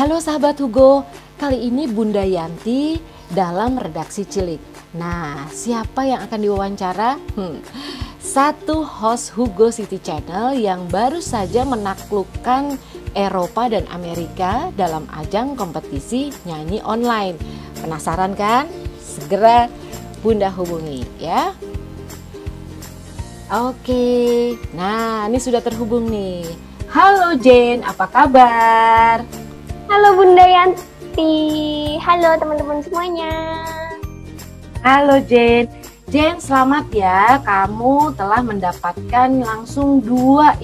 Halo sahabat Hugo, kali ini Bunda Yanti dalam redaksi Cilik. Nah, siapa yang akan diwawancara? Satu host Hugo City Channel yang baru saja menaklukkan Eropa dan Amerika dalam ajang kompetisi nyanyi online. Penasaran kan? Segera Bunda hubungi ya. Oke, nah ini sudah terhubung nih. Halo Jane, apa kabar? Halo Bunda Yanti, halo teman-teman semuanya. Halo Jane. Jane, selamat ya, kamu telah mendapatkan langsung 2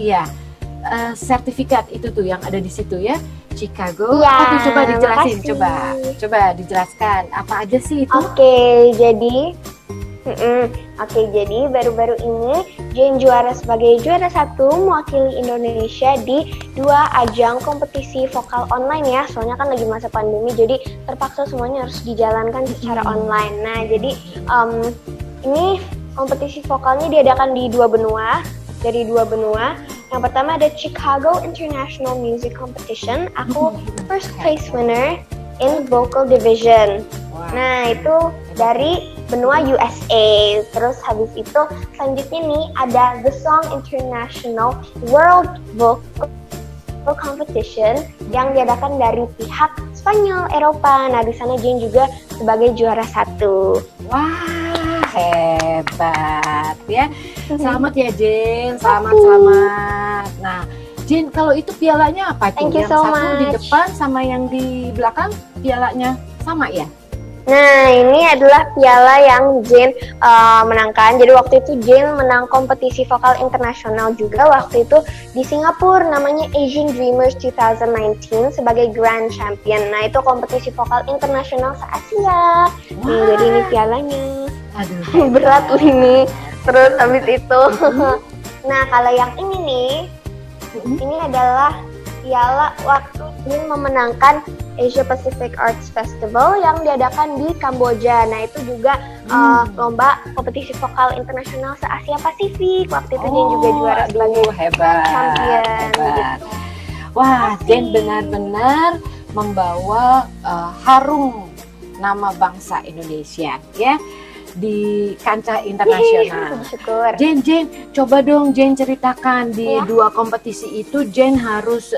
sertifikat itu tuh yang ada di situ ya, Chicago. Ya, Coba dijelasin, makasih. coba dijelaskan apa aja sih itu? Oke, jadi baru-baru ini Jane juara sebagai juara 1 mewakili Indonesia di 2 ajang kompetisi vokal online ya. Soalnya kan lagi masa pandemi, jadi terpaksa semuanya harus dijalankan secara online. Nah, jadi ini kompetisi vokalnya diadakan di 2 benua, dari 2 benua. Yang pertama ada Chicago International Music Competition. Aku first place winner in vocal division. Nah, itu dari benua USA. Terus habis itu selanjutnya nih ada The Song International World Vocal Competition yang diadakan dari pihak Spanyol, Eropa. Nah, di sana Jane juga sebagai juara 1. Wah, hebat ya. Selamat ya Jane, selamat. Nah, Jane, kalau itu pialanya apa tuh? Thank you yang so satu di much. depan sama yang di belakang pialanya sama ya? Nah, ini adalah piala yang Jane menangkan. Jadi waktu itu Jane menang kompetisi vokal internasional juga waktu itu di Singapura, namanya Asian Dreamers 2019 sebagai Grand Champion. Nah, itu kompetisi vokal internasional se-Asia. Nih, jadi ini pialanya. Aduh, berat ini. Terus habis itu. Nah, kalau yang ini nih, ini adalah piala waktu Jane memenangkan Asia Pacific Arts Festival yang diadakan di Kamboja. Nah, itu juga lomba kompetisi vokal internasional se-Asia Pasifik. Waktu itu Jane juga juara sebagai champion. Gitu. Wah, Jane benar-benar membawa harum nama bangsa Indonesia ya di kancah internasional. Syukur. Jane, coba dong Jane ceritakan di 2 kompetisi itu Jane harus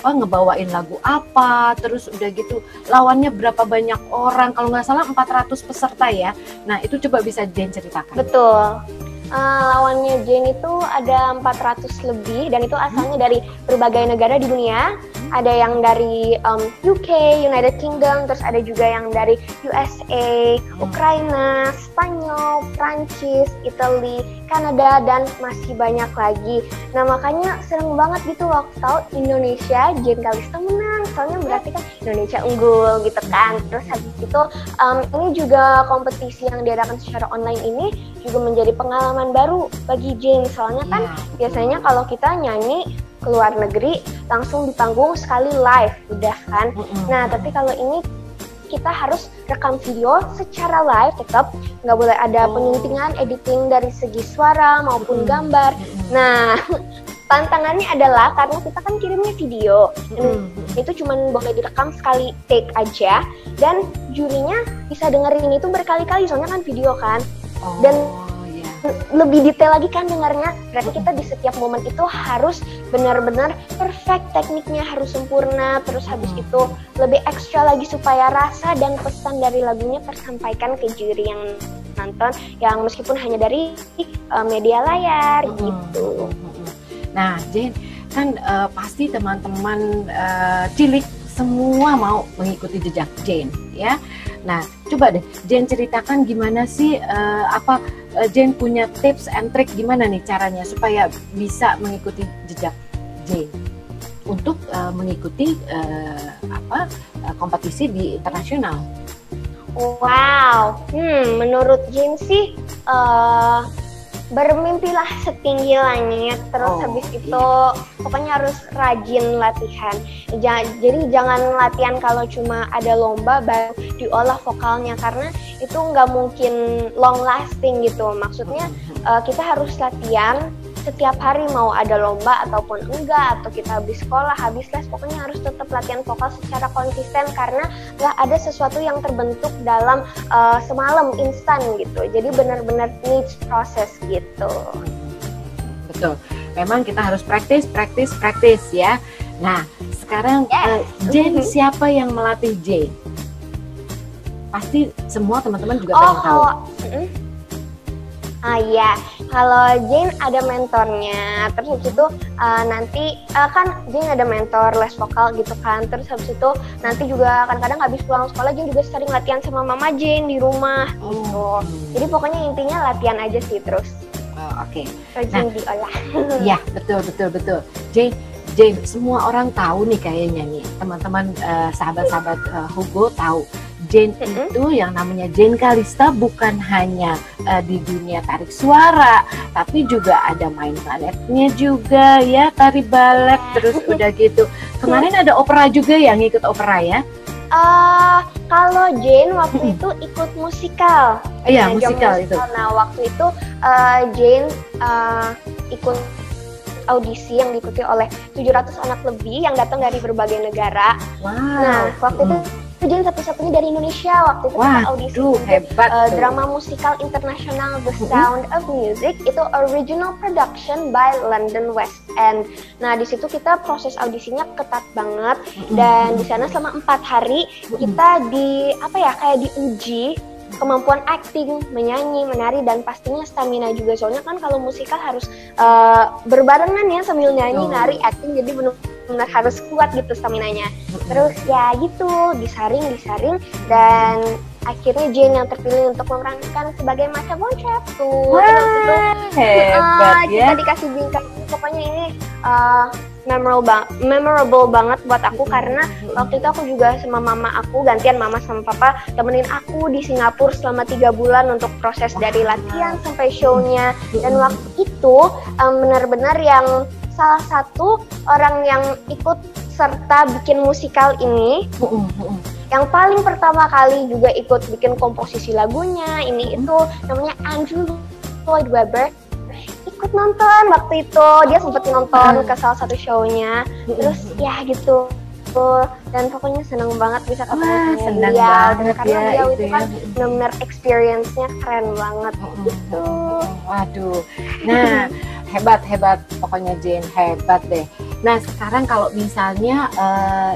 ngebawain lagu apa, terus udah gitu lawannya berapa banyak orang, kalau nggak salah 400 peserta ya. Nah, itu coba bisa Jane ceritakan. Betul. Lawannya Jane itu ada 400 lebih dan itu asalnya dari berbagai negara di dunia. Ada yang dari UK, United Kingdom, terus ada juga yang dari USA, Ukraina, Spanyol, Prancis, Italia, Kanada, dan masih banyak lagi. Nah, makanya seneng banget gitu waktu tahu Indonesia, Jane Kalista menang. Soalnya berarti kan Indonesia unggul gitu kan. Terus habis itu ini juga kompetisi yang diadakan secara online ini juga menjadi pengalaman baru bagi Jane. Soalnya kan biasanya kalau kita nyanyi ke luar negeri langsung di panggung sekali live udah kan. Nah, tapi kalau ini kita harus rekam video secara live, tetap nggak boleh ada penyuntingan, editing dari segi suara maupun gambar. Nah, tantangannya adalah karena kita kan kirimnya video, itu cuma boleh direkam sekali take aja, dan jurinya bisa dengerin itu berkali-kali, soalnya kan video kan. Dan lebih detail lagi kan dengarnya, berarti kita di setiap momen itu harus benar-benar perfect, tekniknya harus sempurna. Terus habis itu lebih ekstra lagi supaya rasa dan pesan dari lagunya tersampaikan ke juri yang nonton, yang meskipun hanya dari media layar gitu. Nah, Jane, kan pasti teman-teman cilik semua mau mengikuti jejak Jane ya. Nah, coba deh Jane ceritakan gimana sih Jane punya tips and trick gimana nih caranya supaya bisa mengikuti jejak Jane untuk mengikuti kompetisi di internasional. Wow, menurut Jane sih bermimpilah setinggi langit, terus habis itu pokoknya harus rajin latihan. Jadi jangan latihan kalau cuma ada lomba baru diolah vokalnya, karena itu nggak mungkin long lasting gitu. Maksudnya kita harus latihan setiap hari mau ada lomba ataupun enggak, atau kita habis sekolah, habis les, pokoknya harus tetap latihan vokal secara konsisten karena nggak ada sesuatu yang terbentuk dalam semalam instan gitu. Jadi benar-benar needs proses gitu. Betul. Memang kita harus praktis ya. Nah, sekarang Jane, siapa yang melatih Jane? Pasti semua teman-teman juga pengen tahu. Iya, kalau Jane ada mentornya, terus habis itu nanti kan Jane ada mentor les vokal gitu kan, terus habis itu nanti juga kadang-kadang habis pulang sekolah Jane juga sering latihan sama mama Jane di rumah gitu. Jadi pokoknya intinya latihan aja sih terus. Oke. Rajin diolah. Iya, betul. Jane, semua orang tahu nih kayaknya nih, teman-teman sahabat-sahabat Hugo tahu. Jane itu yang namanya Jane Kalista bukan hanya di dunia tarik suara, tapi juga ada main baletnya juga ya, tari balet, terus udah gitu. Kemarin ada opera juga yang ikut opera ya? Kalau Jane waktu itu ikut musikal. Iya, musikal itu. Nah, waktu itu Jane ikut audisi yang diikuti oleh 700 anak lebih yang datang dari berbagai negara. Wow. Nah, waktu itu Jane satu-satunya dari Indonesia waktu itu kita audisi hebat, drama musikal internasional The Sound of Music, itu original production by London West End. Nah, di situ kita proses audisinya ketat banget dan di sana selama 4 hari kita kayak diuji kemampuan acting, menyanyi, menari, dan pastinya stamina juga. Soalnya kan kalau musikal harus berbarengan ya sambil nyanyi, nari, acting, jadi benar-benar harus kuat gitu staminanya. Terus ya gitu, disaring, dan akhirnya Jane yang terpilih untuk memerankan sebagai Masha Von Trapp tuh. Terus itu hebat ya. Kita dikasih bingkai, pokoknya ini memorable banget buat aku karena waktu itu aku juga sama mama aku, gantian mama sama papa temenin aku di Singapura selama 3 bulan untuk proses dari latihan sampai show-nya. Dan waktu itu benar-benar yang salah satu orang yang ikut serta bikin musikal ini yang paling pertama kali juga ikut bikin komposisi lagunya ini itu namanya Andrew Lloyd Webber. Ikut nonton waktu itu, dia sempat nonton ke salah satu show-nya, terus ya gitu, dan pokoknya seneng banget bisa ketemu dia, karena dia itu kan benar-benar experience-nya keren banget gitu. Waduh, nah hebat pokoknya Jane, hebat deh. Nah sekarang kalau misalnya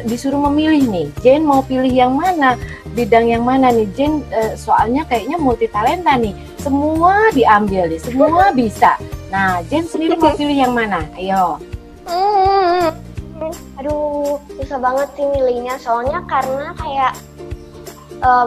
disuruh memilih nih, Jane mau pilih yang mana, bidang yang mana nih Jane, soalnya kayaknya multi talenta nih, semua diambil nih, semua bisa. Nah, Jane sendiri mau pilih yang mana? Ayo. Aduh, susah banget sih milihnya. Soalnya karena kayak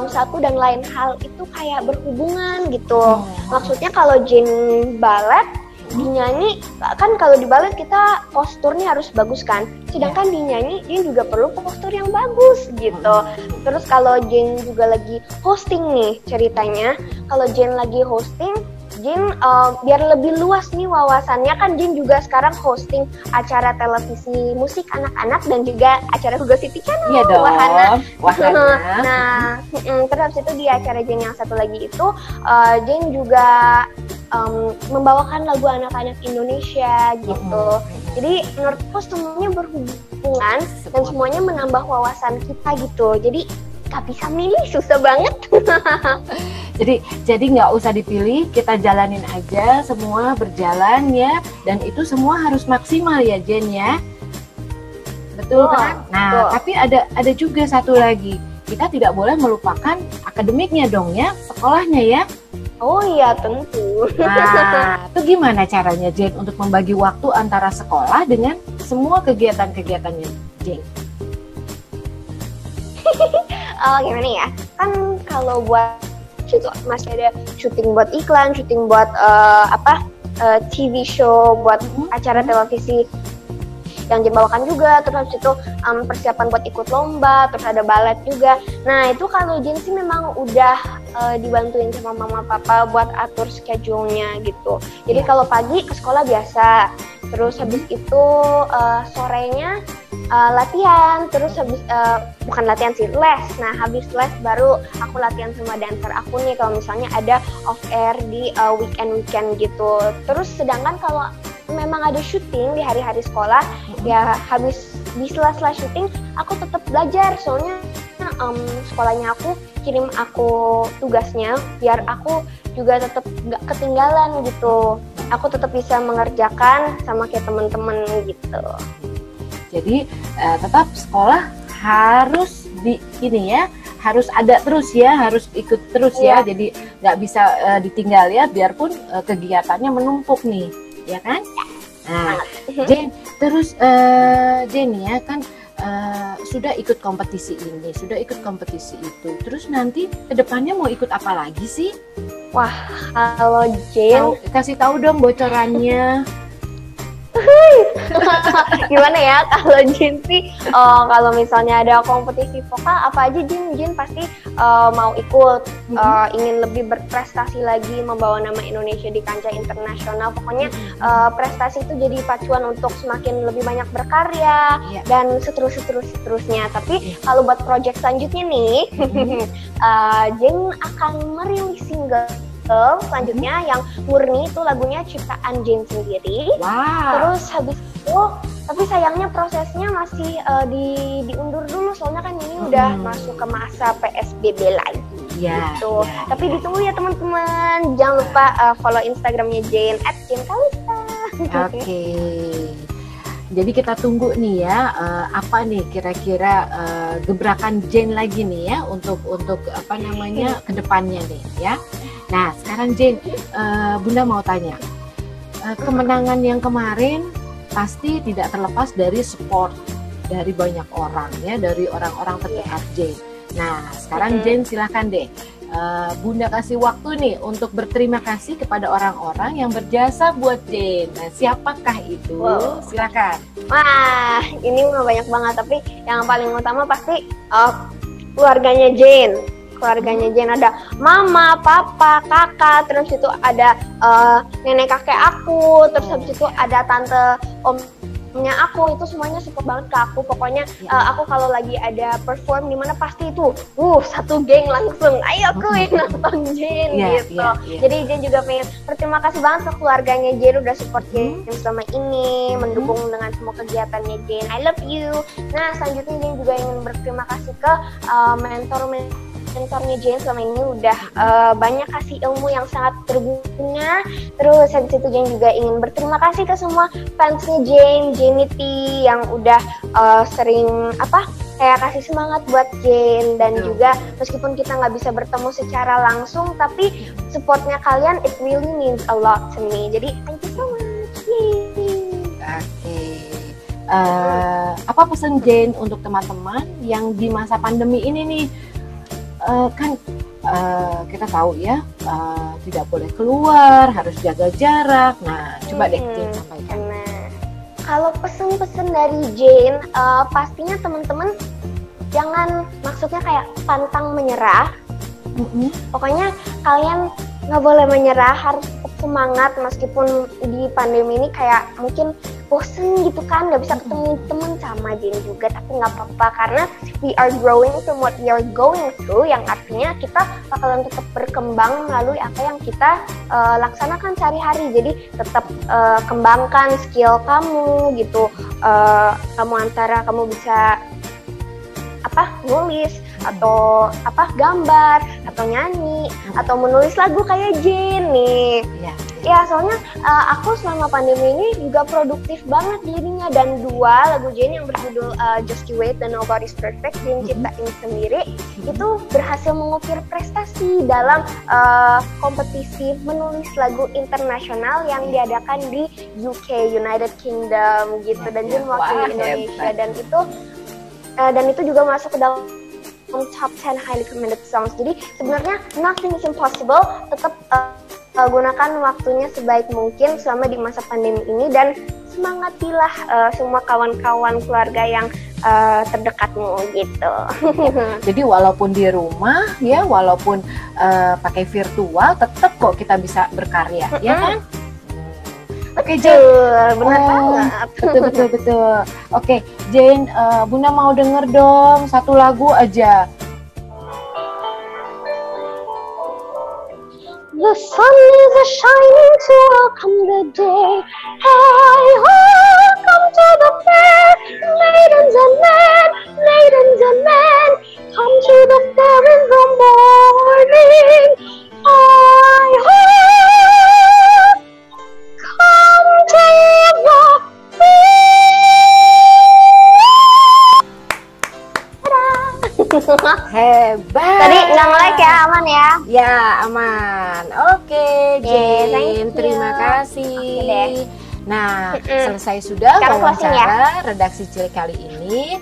satu dan lain hal itu kayak berhubungan gitu. Maksudnya kalau Jane balet, dinyanyi, kan kalau di balet kita posturnya harus bagus kan. Sedangkan dinyanyi, Jane juga perlu postur yang bagus gitu. Terus kalau Jane juga lagi hosting nih ceritanya. Kalau Jane lagi hosting, Jane biar lebih luas nih wawasannya, kan Jane juga sekarang hosting acara televisi musik anak-anak dan juga acara Hugo City Channel. Iya dong, Wahana. Nah, terus itu di acara Jane yang satu lagi itu Jane juga membawakan lagu anak-anak Indonesia gitu. Jadi menurutku semuanya berhubungan dan semuanya menambah wawasan kita gitu. Jadi gak bisa milih, susah banget. Jadi nggak usah dipilih, kita jalanin aja, semua berjalan ya, dan itu semua harus maksimal ya Jen ya, betul kan? Nah tapi ada juga satu lagi, kita tidak boleh melupakan akademiknya dong ya, sekolahnya ya. Oh iya tentu. Nah itu gimana caranya Jen untuk membagi waktu antara sekolah dengan semua kegiatan-kegiatannya Jen? Gimana ya, kan kalau buat itu masih ada syuting buat iklan, syuting buat TV show, buat acara televisi yang dibawakan juga, terus itu persiapan buat ikut lomba, terus ada balet juga. Nah itu kalau Jane sih memang udah dibantuin sama mama papa buat atur schedule-nya gitu. Jadi kalau pagi ke sekolah biasa, terus habis itu sorenya latihan, terus habis bukan latihan sih, les. Nah habis les baru aku latihan sama dancer aku nih kalau misalnya ada off air di weekend gitu. Terus sedangkan kalau memang ada syuting di hari-hari sekolah, ya habis di sela-sela syuting aku tetap belajar, soalnya sekolahnya aku kirim aku tugasnya biar aku juga tetap nggak ketinggalan gitu. Aku tetap bisa mengerjakan sama kayak teman-teman gitu. Jadi tetap sekolah harus harus ada terus ya, harus ikut terus ya. Jadi nggak bisa ditinggal ya, biarpun kegiatannya menumpuk nih, ya kan? Nah, Jane, terus Jane ya kan sudah ikut kompetisi ini, sudah ikut kompetisi itu. Terus nanti kedepannya mau ikut apa lagi sih? Wah, kalau Jane, kasih tahu dong bocorannya. Gimana ya kalau Jin sih, kalau misalnya ada kompetisi vokal apa aja Jin pasti mau ikut, ingin lebih berprestasi lagi, membawa nama Indonesia di kancah internasional. Pokoknya prestasi itu jadi pacuan untuk semakin lebih banyak berkarya dan seterusnya. Tapi kalau buat project selanjutnya nih, Jin akan merilis single selanjutnya yang murni, itu lagunya ciptaan Jane sendiri. Terus habis itu, tapi sayangnya prosesnya masih diundur dulu, soalnya kan ini udah masuk ke masa PSBB lagi. Gitu. Tapi ditunggu ya teman-teman, jangan lupa follow Instagramnya Jane @JaneKalista. Oke. Jadi kita tunggu nih ya, apa nih kira-kira gebrakan Jane lagi nih ya untuk apa namanya kedepannya nih ya. Nah sekarang Jane, Bunda mau tanya, kemenangan yang kemarin pasti tidak terlepas dari support dari banyak orang ya, dari orang-orang terdekat Jane. Nah sekarang Jane silahkan deh, Bunda kasih waktu nih untuk berterima kasih kepada orang-orang yang berjasa buat Jane. Nah, siapakah itu? Silakan. Wah, ini mah banyak banget, tapi yang paling utama pasti keluarganya Jane. Keluarganya Jane ada mama, papa, kakak, terus itu ada nenek kakek aku, terus habis itu ada tante, omnya aku, itu semuanya support banget ke aku. Pokoknya aku kalau lagi ada perform di mana pasti itu satu geng langsung ayo kuy nonton Jane gitu. Jadi Jane juga pengen berterima kasih banget ke keluarganya Jane udah support Jane selama ini, mendukung dengan semua kegiatannya Jane. I love you. Nah selanjutnya Jane juga ingin berterima kasih ke mentornya Jane selama ini udah banyak kasih ilmu yang sangat berguna. Terus habis itu Jane juga ingin berterima kasih ke semua fansnya Jane, Janity yang udah sering kayak kasih semangat buat Jane. Dan juga meskipun kita nggak bisa bertemu secara langsung, tapi supportnya kalian it really means a lot to me. Jadi thank you so much. Oke. Apa pesan Jane untuk teman-teman yang di masa pandemi ini nih? Kita tahu ya, tidak boleh keluar, harus jaga jarak. Nah, coba deh Jane sampaikan. Nah, kalau pesan-pesan dari Jane, pastinya teman-teman jangan, maksudnya kayak pantang menyerah. Pokoknya kalian nggak boleh menyerah, harus tetap semangat meskipun di pandemi ini kayak mungkin bosen gitu kan, nggak bisa ketemu temen sama Jane juga, tapi nggak apa-apa karena we are growing from what we are going through, yang artinya kita bakalan tetap berkembang melalui apa yang kita laksanakan sehari-hari. Jadi tetap kembangkan skill kamu gitu, kamu antara kamu bisa nulis atau gambar atau nyanyi atau menulis lagu kayak Jane nih. Ya soalnya aku selama pandemi ini juga produktif banget jadinya, dan 2 lagu Jane yang berjudul Just You Wait dan Nobody's Perfect Jane ciptain sendiri itu berhasil mengukir prestasi dalam kompetisi menulis lagu internasional yang diadakan di UK, United Kingdom gitu, dan Jane mewakili Indonesia, dan itu juga masuk ke dalam top 10 highly recommended songs. Jadi sebenarnya nothing is impossible. Tetap gunakan waktunya sebaik mungkin selama di masa pandemi ini, dan semangatilah semua kawan-kawan keluarga yang terdekatmu gitu. Jadi walaupun di rumah ya, walaupun pakai virtual, tetap kok kita bisa berkarya, ya kan? Oke Jane, benar banget. Betul. Oke Jane, Bunda mau denger dong satu lagu aja. The sun is a shining to welcome the day. Hi ho, come to the fair, maidens and men, come to the fair in the morning. Hi ho, come to the fair. Hebat. Tadi nggak nge-lag ya, aman ya? Ya, aman. Oke, thank Jane, you. terima kasih. Oke deh. Nah, selesai sudah Sekarang closing ya. wawancara redaksi cilik kali ini.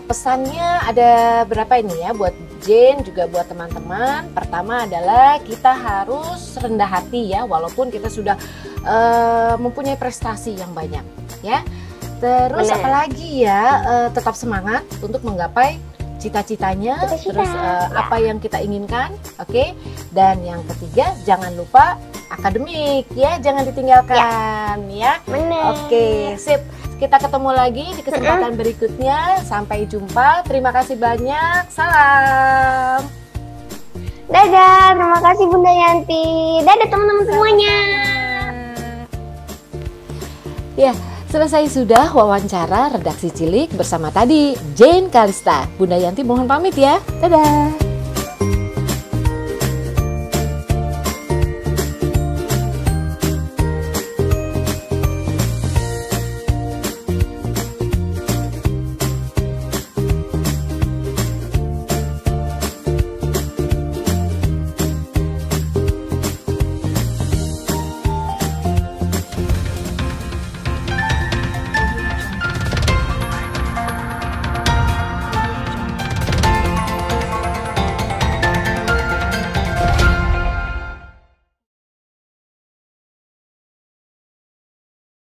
Pesannya ada berapa ini ya buat Jane juga buat teman-teman. Pertama adalah kita harus rendah hati ya, walaupun kita sudah mempunyai prestasi yang banyak ya. Terus Benar. apalagi ya, tetap semangat untuk menggapai cita-citanya, Cita-cita, terus ya. apa yang kita inginkan, oke? Dan yang ketiga, jangan lupa akademik ya, jangan ditinggalkan ya. Bener. Oke, sip. Kita ketemu lagi di kesempatan berikutnya. Sampai jumpa. Terima kasih banyak. Salam. Dadah, terima kasih Bunda Yanti. Dadah teman-teman semuanya. Ya, selesai sudah wawancara redaksi cilik bersama tadi Jane Kalista. Bunda Yanti mohon pamit ya. Dadah.